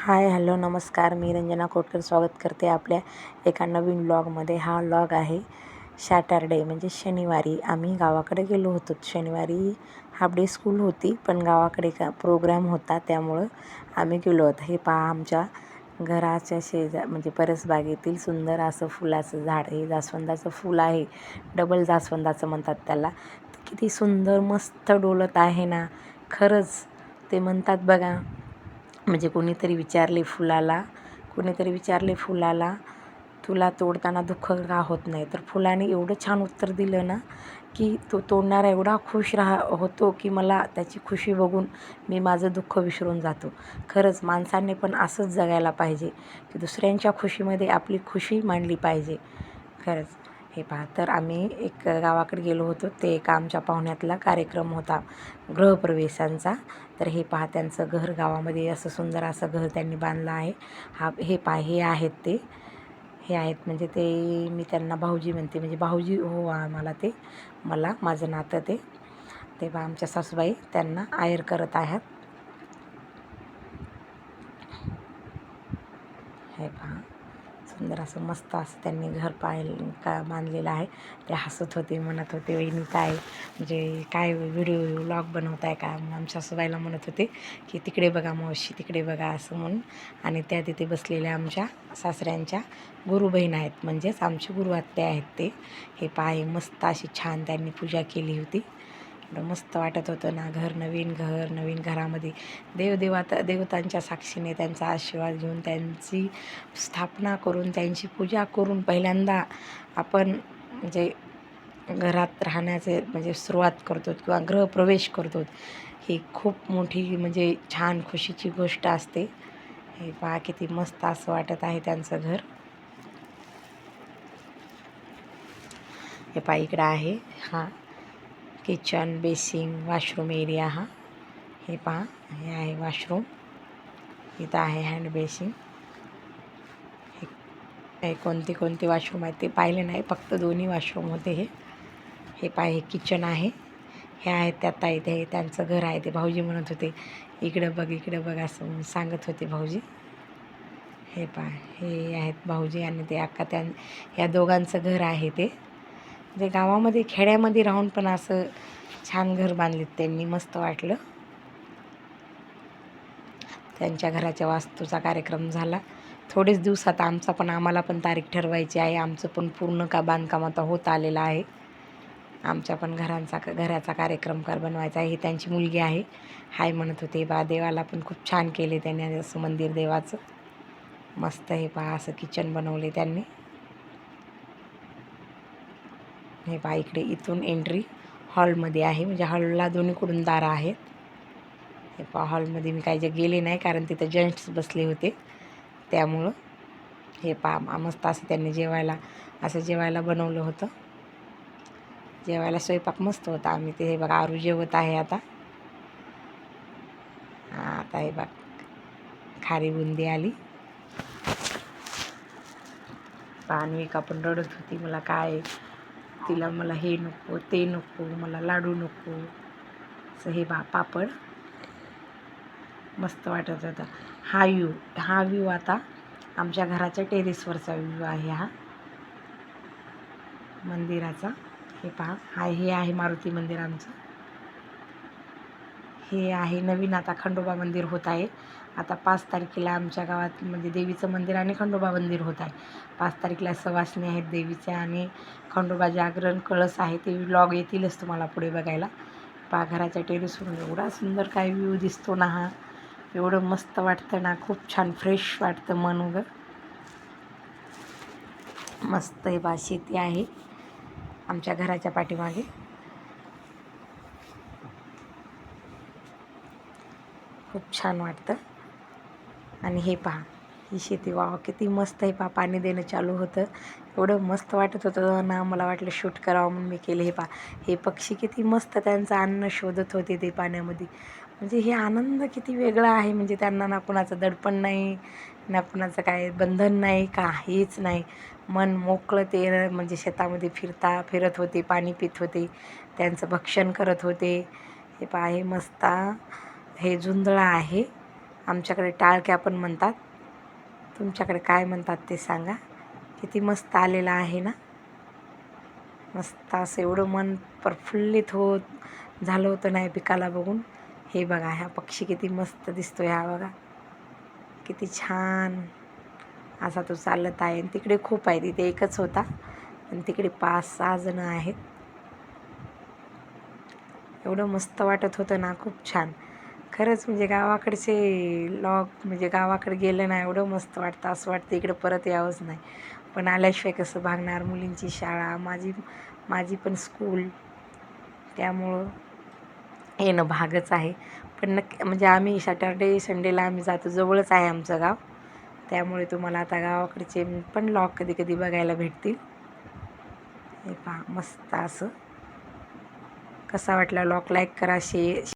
Hi hello नमस्कार, मी रंजना कोटकर स्वागत करते आपल्या एका नवीन व्लॉगमध्ये. हा व्लॉग आहे सॅटरडे म्हणजे शनिवारी. आम्ही गावाकडे गेलो होतो. शनिवारी हाफ डे स्कूल होती, पण गावाकडे का प्रोग्राम होता, त्यामुळं आम्ही गेलो होतो. हे पहा, आमच्या घराच्या म्हणजे परसबागेतील सुंदर असं फुलाचं झाड. हे जास्वंदाचं फूल आहे, डबल जास्वंदाचं म्हणतात त्याला. किती सुंदर मस्त डोलत आहे ना, खरंच. ते म्हणतात बघा, म्हणजे कोणीतरी विचारले फुलाला, तुला तोडताना दुःख का होत नाही? तर फुलाने एवढं छान उत्तर दिलं ना, की तो तोडणारा एवढा खुश होतो की मला त्याची खुशी बघून मी माझं दुःख विसरून जातो. खरंच माणसांनी पण असंच जगायला पाहिजे, की दुसऱ्यांच्या खुशीमध्ये आपली खुशी मांडली पाहिजे. खरंच. हे पहा, तर आम्ही एक गावाकडे गेलो होतो. ते एका आमच्या पाहुण्यातला कार्यक्रम होता गृहप्रवेशांचा. तर हे पहा, त्यांचं घर गावामध्ये असं सुंदर असं घर त्यांनी बांधलं आहे. हे पहा, हे आहेत म्हणजे ते, मी त्यांना भाऊजी म्हणते, म्हणजे भाऊजी हो आम्हाला माझं नातं ते पहा, आमच्या सासूबाई त्यांना आहेर करत आहेत. हे पहा, सुंदर असं मस्त असं त्यांनी घर बांधलेलं आहे. ते हसत होते, म्हणत होते, वहिनी काय म्हणजे काय व्हिडिओ व्लॉग बनवताय का? आमच्या सासूबाईला म्हणत होते की तिकडे बघा मावशी, तिकडे बघा असं म्हणून. आणि त्या तिथे बसलेल्या आमच्या सासऱ्यांच्या गुरु बहीण आहेत, म्हणजेच आमची गुरु आत्या आहेत ते. हे पहा, मस्त अशी छान त्यांनी पूजा केली होती. एवढं मस्त वाटत होतं ना. नवीन घरामध्ये देवतांच्या साक्षीने त्यांचा आशीर्वाद घेऊन, त्यांची स्थापना करून, त्यांची पूजा करून पहिल्यांदा आपण म्हणजे घरात राहण्याचे म्हणजे सुरुवात करतो किंवा गृहप्रवेश करतो. ही खूप मोठी म्हणजे छान खुशीची गोष्ट असते. हे पहा, किती मस्त असं वाटत आहे त्यांचं घर. हे पहा, इकडं आहे हा किचन, बेसिंग, वॉशरूम एरिया. हे पहा, हे आहे वॉशरूम. इथं आहे हँड बेसिंग. हे कोणते वॉशरूम आहेत ते पाहिले नाही, फक्त दोन्ही वॉशरूम होते हे पहा, हे किचन आहे. हे आहेत त्या ताई, ते त्यांचं घर आहे. ते भाऊजी म्हणत होते इकडं बघ असं सांगत होते भाऊजी. हे पहा, हे आहेत भाऊजी आणि ते अक्का. या दोघांचं घर आहे ते. म्हणजे गावामध्ये खेड्यामध्ये राहून पण असं छान घर बांधलेत त्यांनी, मस्त वाटलं. त्यांच्या घराच्या वास्तूचा कार्यक्रम झाला. थोडेच दिवसात आम्हाला पण तारीख ठरवायची आहे. आमचं पण पूर्ण बांधकाम आता होत आलेलं आहे. आमच्या पण घराचा कार्यक्रम बनवायचा आहे. ही त्यांची मुलगी आहे. हाय म्हणत होते. देवाला पण खूप छान केले त्याने असं मंदिर देवाचं. मस्त. हे पहा, असं किचन बनवले त्यांनी. हे पहा, इकडे इथून एंट्री हॉलमध्ये आहे, म्हणजे हॉलला दोन्हीकडून दारं आहेत. हे पहा, हॉलमध्ये मी काही गेले नाही, कारण तिथं जेंट्स बसले होते त्यामुळं. हे पहा, मस्त असं त्यांनी जेवायला बनवलं होतं. जेवायला स्वयंपाक मस्त होता. आम्ही हे बघा, आरू जेवत आहे आता हे बघ, खारी बुंदी आली. पानविका पण रडत होती, मला हे नको, ते नको, मला लाडू नको. असं हे पापड मस्त वाटत होता. हा व्ह्यू आता आमच्या घराच्या टेरेसवरचा व्ह्यू आहे हा मंदिराचा. हे पहा, हे आहे मारुती मंदिर आमचं. हे आहे नवीन आता खंडोबा मंदिर होत आहे. आता 5 तारखेला आमच्या गावात म्हणजे देवीचं मंदिर आणि खंडोबा मंदिर होत आहे. 5 तारखेला सवासणी आहेत देवीच्या आणि खंडोबा जागरण कळस आहे. ते व्लॉग येतीलच तुम्हाला पुढे बघायला. पहा, घराच्या टेरेसवरून एवढा सुंदर काय व्ह्यू दिसतो ना हा. एवढं मस्त वाटतं ना, खूप छान फ्रेश वाटतं मन उगं. मस्त. हे बा, शेती आहे आमच्या घराच्या पाठीमागे. खूप छान वाटतं. आणि हे पहा, ही शेती, वाव किती मस्त. हे पहा, पाणी देणं चालू होतं. एवढं मस्त वाटत होतं ना, मला वाटलं शूट करावं म्हणून मी केलं. हे पहा, हे पक्षी किती मस्त त्यांचं अन्न शोधत होते ते पाण्यामध्ये. म्हणजे हे आनंद किती वेगळा आहे. म्हणजे त्यांना ना कुणाचं दडपण नाही, ना कुणाचं काय बंधन नाही, काहीच नाही. मन मोकळं ते म्हणजे शेतामध्ये फिरत होते, पाणी पित होते, त्यांचं भक्षण करत होते. हे पहा, हे मस्त. हे जुंधळा आहे आमच्याकडे टाळक्या पण म्हणतात. तुमच्याकडे काय म्हणतात ते सांगा. किती मस्त आलेला आहे ना. मस्त असं एवढं मन प्रफुल्लित झालं होतं नाही पिकाला बघून. हे बघा ह्या पक्षी किती मस्त दिसतोय. हा बघा किती छान असा तो चालत आहे. आणि तिकडे खूप आहे, तिथे एकच होता आणि तिकडे 5-6 जण आहेत. एवढं मस्त वाटत होतं ना, खूप छान. खरंच म्हणजे गावाकडचे म्हणजे गावाकडे गेलं ना एवढं मस्त वाटतं. असं वाटतं इकडं परत यावंच नाही. पण आल्याशिवाय कसं भागणार. मुलींची शाळा, माझी पण स्कूल, त्यामुळं येणं भागच आहे. पण नक्की म्हणजे आम्ही सॅटर्डे संडेला आम्ही जातो. जवळच आहे आमचं गाव, त्यामुळे तुम्हाला आता गावाकडचे पण लॉग कधी कधी बघायला भेटतील. हे पहा मस्त असं. कसा वाटला लॉग लाईक करा,